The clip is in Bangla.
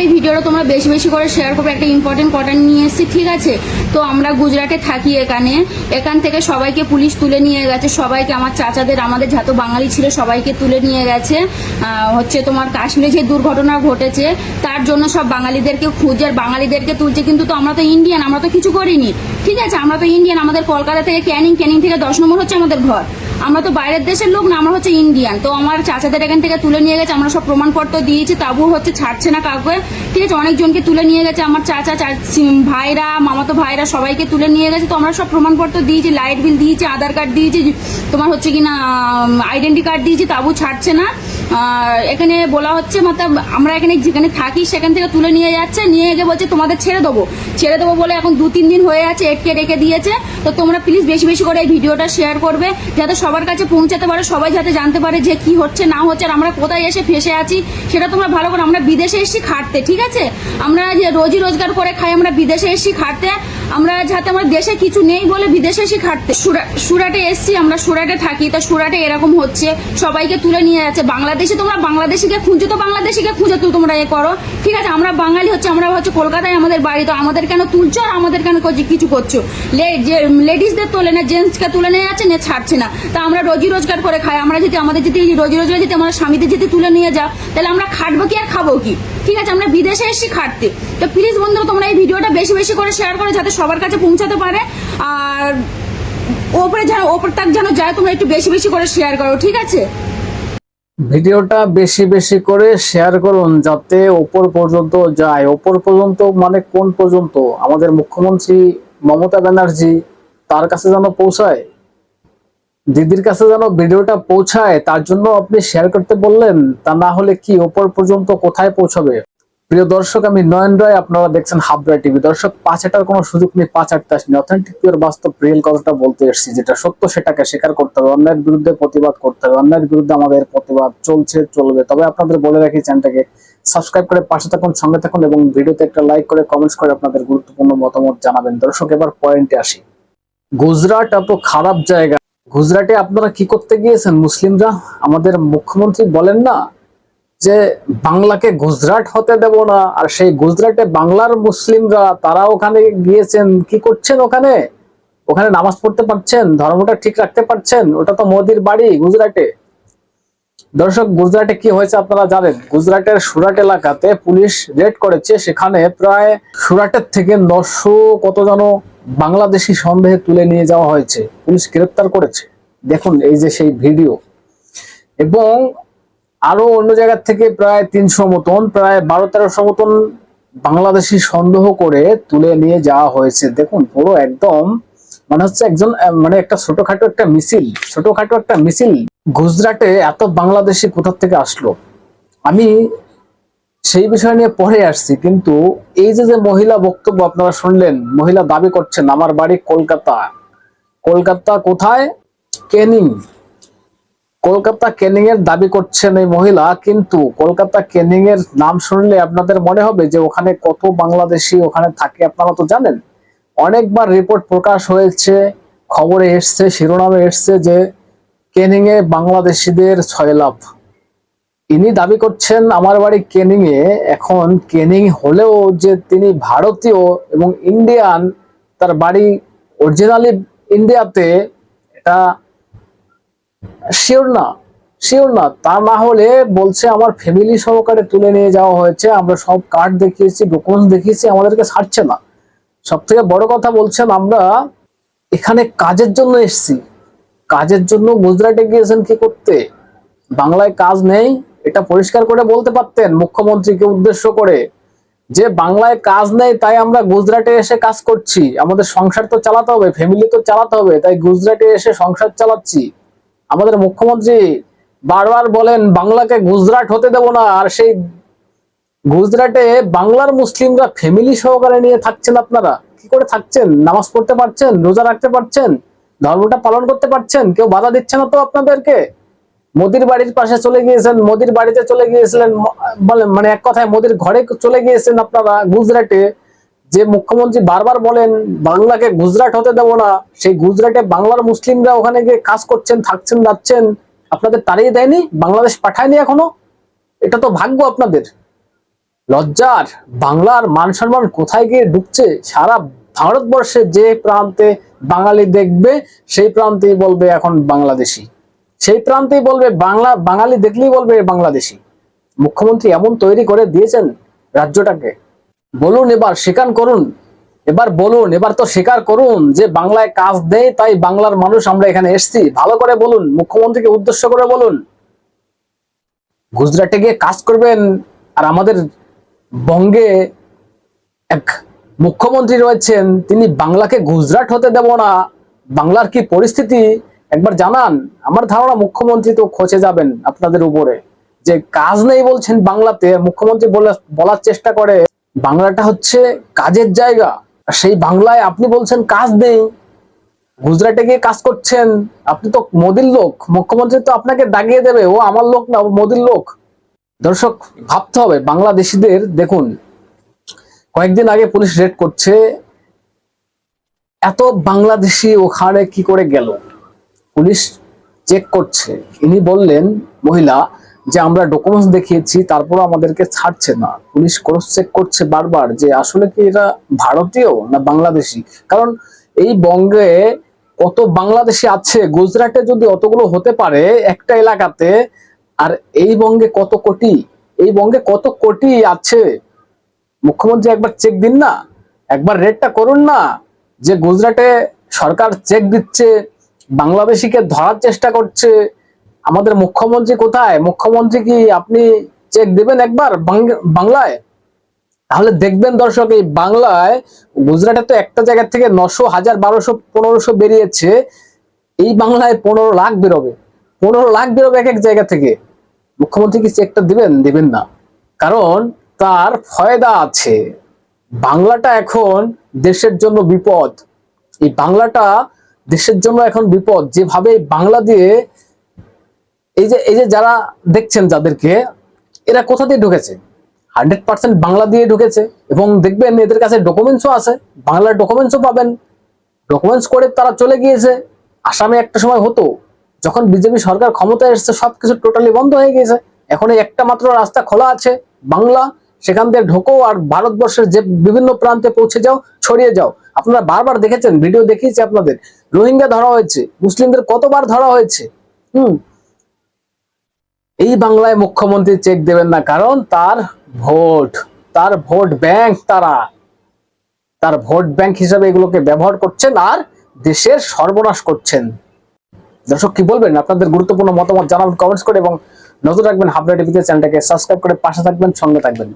এই ভিডিওটা তোমরা বেশি বেশি করে শেয়ার করবে। একটা ইম্পর্টেন্ট কথা নিয়ে এসেছি, ঠিক আছে? তো আমরা গুজরাটে থাকি, এখান থেকে সবাইকে পুলিশ তুলে নিয়ে গেছে, সবাইকে, আমার চাচাদের, আমাদের যত বাঙালি ছিল সবাইকে তুলে নিয়ে গেছে। হচ্ছে তোমার কাশ্মীরে যে দুর্ঘটনা ঘটেছে তার জন্য সব বাঙালিদেরকে খুঁজে আর বাঙালিদেরকে তুলছে। কিন্তু তো আমরা তো ইন্ডিয়ান, আমরা তো কিছু করিনি, ঠিক আছে? আমরা তো ইন্ডিয়ান, আমাদের কলকাতা থেকে ক্যানিং থেকে 10 নম্বর হচ্ছে আমাদের ঘর। আমরা তো বাইরের দেশের লোক না, আমরা হচ্ছে ইন্ডিয়ান। তো আমার চাচাদের এখান থেকে তুলে নিয়ে গেছে, আমরা সব প্রমাণপত্র দিয়েছি, তাবু হচ্ছে ছাড়ছে না কাউকে, ঠিক আছে? অনেকজনকে তুলে নিয়ে গেছে, আমার চাচা ভাইরা, মামাতো ভাইরা সবাইকে তুলে নিয়ে গেছে। তো আমরা সব প্রমাণপত্র দিয়েছি, লাইট বিল দিয়েছি, আধার কার্ড দিয়েছি, তোমার হচ্ছে কিনা আইডেন্টি কার্ড দিয়েছি, তাবু ছাড়ছে না। এখানে বলা হচ্ছে মতলব আমরা এখানে যেখানে থাকি সেখান থেকে তুলে নিয়ে যাচ্ছে, নিয়ে গিয়ে বলছে তোমাদের ছেড়ে দেবো বলে এখন 2-3 দিন হয়ে আছে, এটকে রেখে দিয়েছে। তো তোমরা প্লিজ বেশি বেশি করে এই ভিডিওটা শেয়ার করবে, যাতে সবার কাছে পৌঁছাতে পারে, সবাই যাতে জানতে পারে যে কি হচ্ছে না হচ্ছে আর আমরা কোথায় এসে ফেসে আছি সেটা তোমরা ভালো করে। আমরা বিদেশে এসেছি খাটতে, ঠিক আছে? আমরা যে রোজি রোজগার করে খাই, আমরা বিদেশে এসেছি খাটতে। আমরা যাতে আমার দেশে কিছু নেই বলে বিদেশে এসে খাটতে। সুরাটে এসছি, আমরা সুরাটে থাকি। তো সুরাটে এরকম হচ্ছে, সবাইকে তুলে নিয়ে যাচ্ছে। বাংলাদেশে তোমরা বাংলাদেশিকে খুঁজো, তো বাংলাদেশিকে খুঁজে তো তোমরা এ করো, ঠিক আছে? আমরা বাঙালি হচ্ছে, আমরা হচ্ছে কলকাতায় আমাদের বাড়ি। তো আমাদের কেন তুলছো আর আমাদের কেন কিছু করছো? লেডিসদের তোলে না, জেন্টসকে তুলে নিয়ে যাচ্ছে, নিয়ে ছাড়ছে না। তা আমরা রোজি রোজগার করে খাই, আমরা যদি আমাদের যদি রোজি রোজগার যদি আমার স্বামীদের যদি তুলে নিয়ে যাও, তাহলে আমরা খাটবো কি আর খাবো কি? ঠিক আছে? আমরা বিদেশে এসেছি খাটতে। তো প্লিজ বন্ধুরা তোমরা এই ভিডিওটা বেশি বেশি করে শেয়ার করো, যাতে সবার কাছে পৌঁছাতে পারে। আর ওপর তাক যেন যায়, তোমরা একটু বেশি বেশি করে শেয়ার করো, ঠিক আছে? ভিডিওটা বেশি বেশি করে শেয়ার করুন, যাতে ওপর পর্যন্ত যায়। ওপর পর্যন্ত মানে কোন পর্যন্ত? আমাদের মুখ্যমন্ত্রী মমতা ব্যানার্জি, তার কাছে যেন পৌঁছায়, দিদির কাছে যেন ভিডিওটা পৌঁছায়, তার জন্য আপনি শেয়ার করতে বললেন। তা না হলে কি ওপর পর্যন্ত কোথায় পৌঁছাবে? প্রিয় দর্শক, আমি নয়ন রায়, আপনারা দেখছেন হাবড়া টিভি। দর্শক, পাঁচাটার কোনো সুযোগ নেই, পাঁচাটতে আসেনি। অথেন্টিক পিওর বাস্তব রিয়েল কথাটা বলতে এসেছি, যেটা সত্য সেটাকে স্বীকার করতে হবে, অন্যায়ের বিরুদ্ধে প্রতিবাদ করতে হবে। অন্যায়ের বিরুদ্ধে আমাদের প্রতিবাদ চলছে, চলবে। তবে আপনাদের বলে রাখি, চ্যানেলটাকে সাবস্ক্রাইব করে পাশে থাকুন, সঙ্গে থাকুন এবং ভিডিওতে একটা লাইক করে কমেন্টস করে আপনাদের গুরুত্বপূর্ণ মতামত জানাবেন। দর্শক, এবার পয়েন্টে আসি। গুজরাট এত খারাপ জায়গা, গুজরাটে আপনারা কি করতে গিয়েছেন মুসলিমরা? আমাদের মুখ্যমন্ত্রী বলেন না যে বাংলাকে গুজরাট হতে দেব না, আর সেই গুজরাটে বাংলার মুসলিমরা তারা ওখানে গিয়েছেন, কি করছেন ওখানে? ওখানে নামাজ পড়তে পারছেন? ধর্মটা ঠিক রাখতে পারছেন? ওটা তো মোদির বাড়ি গুজরাটে। দর্শক, গুজরাটে কি হয়েছে আপনারা জানেন? গুজরাটের সুরাট এলাকাতে পুলিশ রেড করেছে, সেখানে প্রায় সুরাটের থেকে 900 কত যেন বাংলাদেশি সন্দেহে তুলে নিয়ে যাওয়া হয়েছে, পুলিশ গ্রেপ্তার করেছে। দেখুন এই যে সেই ভিডিও। এবং আরো অন্য জায়গা থেকে প্রায় 300 মতন, প্রায় 12-1300 মতন বাংলাদেশি সন্দেহ করে তুলে নিয়ে যাওয়া হয়েছে। দেখুন পুরো একদম মানে হচ্ছে একজন মানে একটা ছোটখাটো একটা মিছিল। গুজরাটে এত বাংলাদেশি কোথা থেকে আসলো? আমি সেই বিষয় নিয়ে পরে আসছি, কিন্তু এই যে মহিলা বক্তব্য আপনারা শুনলেন, মহিলা দাবি করছেন আমার বাড়ি কলকাতা। কলকাতা কোথায়? ক্যানিং। কলকাতা ক্যানিং এর দাবি করছেন এই মহিলা, কিন্তু কলকাতা ক্যানিং এর নাম শুনলে আপনাদের মনে হবে যে ওখানে কত বাংলাদেশি ওখানে থাকে। আপনারা তো জানেন, অনেকবার রিপোর্ট প্রকাশ হয়েছে, খবরে এসছে, শিরোনামে এসছে যে ক্যানিং এ বাংলাদেশিদের ছয়লাভ। ইনি দাবি করছেন আমার বাড়ি ক্যানিং এ। এখন ক্যানিং হলেও যে তিনি ভারতীয় এবং ইন্ডিয়ান, তার বাড়ি অরিজিনালি ইন্ডিয়াতে, এটা শিওর না। তা না হলে বলছে আমার ফ্যামিলি সহকারে তুলে নিয়ে যাওয়া হয়েছে, আমরা সব কার্ড দেখিয়েছি, ডকুমেন্টস দেখিয়েছি, আমাদেরকে ছাড়ছে না। সব থেকে বড় কথা বলছেন আমরা এখানে কাজের জন্য এসেছি। কাজের জন্য গুজরাটে গিয়েছেন কি করতে? বাংলায় কাজ নেই, এটা পরিষ্কার করে বলতে পারতেন মুখ্যমন্ত্রীকে উদ্দেশ্য করে, যে বাংলায় কাজ নেই তাই আমরা গুজরাটে এসে কাজ করছি, আমাদের সংসার তো চালাতে হবে, ফ্যামিলি তো চালাতে হবে, তাই গুজরাটে এসে সংসার চালাচ্ছি। আমাদের মুখ্যমন্ত্রী বারবার বলেন বাংলাকে গুজরাট হতে দেব না, আর সেই গুজরাটে বাংলার মুসলিমরা ফ্যামিলি সহকারে নিয়ে থাকছেন। আপনারা কি করে থাকছেন? নামাজ পড়তে পারছেন? রোজা রাখতে পারছেন? ধর্মটা পালন করতে পারছেন? কেউ বাধা দিচ্ছে না তো আপনাদেরকে? মোদির বাড়ির পাশে চলে গিয়েছেন, মোদির বাড়িতে চলে গিয়েছিলেন, বলেন মানে এক কথায় মোদির ঘরে চলে গিয়েছেন আপনারা গুজরাটে। যে মুখ্যমন্ত্রী বারবার বলেন বাংলাকে গুজরাট হতে দেব না, সেই গুজরাটে বাংলার মুসলিমরা ওখানে গিয়ে কাজ করছেন, থাকছেন, যাচ্ছেন। আপনাদের তাড়িয়ে দেয়নি? বাংলাদেশ পাঠায়নি এখনো? এটা তো ভাগ্য আপনাদের। লজ্জার বাংলার মান সম্মান কোথায় গিয়ে ডুবছে। সারা ভারতবর্ষে যে প্রান্তে বাঙালি দেখবে সেই প্রান্তেই বলবে এখন বাংলাদেশি, সেই প্রান্তেই বলবে বাঙালি দেখলেই বলবে বাংলাদেশি। মুখ্যমন্ত্রী এমন তৈরি করে দিয়েছেন রাজ্যটাকে। বলুন, এবার স্বীকার করুন, এবার বলুন, এবার তো স্বীকার করুন যে বাংলায় কাজ দেয় তাই বাংলার মানুষ আমরা এখানে এসেছি। ভালো করে বলুন, মুখ্যমন্ত্রীকে উদ্দেশ্য করে বলুন। গুজরাটে গিয়ে কাজ করবেন আর আমাদের বঙ্গে এক মুখ্যমন্ত্রী রয়েছেন, তিনি বাংলাকে গুজরাট হতে দেব না। বাংলার কি পরিস্থিতি একবার জানান। আমার ধারণা মুখ্যমন্ত্রী তো খচে যাবেন আপনাদের উপরে, যে কাজ নেই বলছেন বাংলাতে। মুখ্যমন্ত্রী বলার চেষ্টা করে বাংলাটা হচ্ছে কাজের জায়গা, আর সেই বাংলায় আপনি বলছেন কাজ নেই। গুজরাটে গিয়ে কাজ করছেন, আপনি তো মোদির লোক। মুখ্যমন্ত্রী তো আপনাকে দাগিয়ে দেবে, ও আমার লোক না, ও মোদির লোক। দর্শক, ভাবতে হবে বাংলাদেশিদের। দেখুন, কয়েকদিন আগে পুলিশ রেড করছে, এত বাংলাদেশি ওখানে কি করে গেল? পুলিশ চেক করছে। ইনি বললেন, মহিলা, যে আমরা ডকুমেন্টস দেখিয়েছি তারপর আমাদেরকে ছাড়ছে না। পুলিশ ক্রস চেক করছে বারবার যে আসলে কি এরা ভারতীয় না বাংলাদেশি। কারণ এই বঙ্গে কত বাংলাদেশি আছে, গুজরাটে যদি অতগুলো হতে পারে একটা এলাকাতে, আর এই বঙ্গে কত কোটি, এই বঙ্গে কত কোটি আছে। মুখ্যমন্ত্রী একবার চেক দিন না, একবার রেডটা করুন না। যে গুজরাটে সরকার চেক দিচ্ছে, বাংলাদেশিকে ধরার চেষ্টা করছে, আমাদের মুখ্যমন্ত্রী কোথায়? মুখ্যমন্ত্রী কি আপনি চেক দিবেন একবার বাংলায়? তাহলে দেখবেন দর্শক, এই বাংলায়, গুজরাটে তো একটা জায়গা থেকে 900, 1000, 1200, 1500 বেরিয়েছে, এই বাংলায় 15 লাখ বেরোবে। 15 লাখ বেরোবে এক এক জায়গা থেকে। মুখ্যমন্ত্রী কি চেকটা দিবেন? দিবেন না, কারণ তার ফায়দা আছে। বাংলাটা এখন দেশের জন্য বিপদ। এই বাংলাটা দেশের জন্য এখন বিপদ। যেভাবে বাংলা দিয়ে এই যে যারা দেখছেন, যাদেরকে, এরা কোথা দিয়ে ঢুকেছে? 100% বাংলা দিয়ে ঢুকেছে। এবং দেখবেন এদের কাছে ডকুমেন্টসও আছে, বাংলার ডকুমেন্টসও পাবেন। ডকুমেন্টস করে তারা চলে গিয়েছে। আসামে একটা সময় হতো, যখন বিজেপি সরকার ক্ষমতায় এসেছে সবকিছু টোটালি বন্ধ হয়ে গেছে। এখন এই একটা মাত্র রাস্তা খোলা আছে, বাংলা। সেখান দিয়ে ঢোকো আর ভারতবর্ষের যে বিভিন্ন প্রান্তে পৌঁছে যাও, ছড়িয়ে যাও। আপনারা বারবার দেখেছেন, ভিডিও দেখিয়েছি আপনাদের, রোহিঙ্গা ধরা হয়েছে, মুসলিমদের কতবার ধরা হয়েছে। এই বাংলায় মুখ্যমন্ত্রী চেক দেবেন না, কারণ তার ভোট ব্যাংক, তার ভোট ব্যাংক হিসাবে এগুলোকে ব্যবহার করছেন আর দেশের সর্বনাশ করছেন। দর্শক, কি বলবেন? আপনাদের গুরুত্বপূর্ণ মতামত জানাবেন কমেন্টস করে, এবং নজর রাখবেন হাবড়া টিভিতে। চ্যানেলটাকে সাবস্ক্রাইব করে পাশে থাকবেন, সঙ্গে থাকবেন।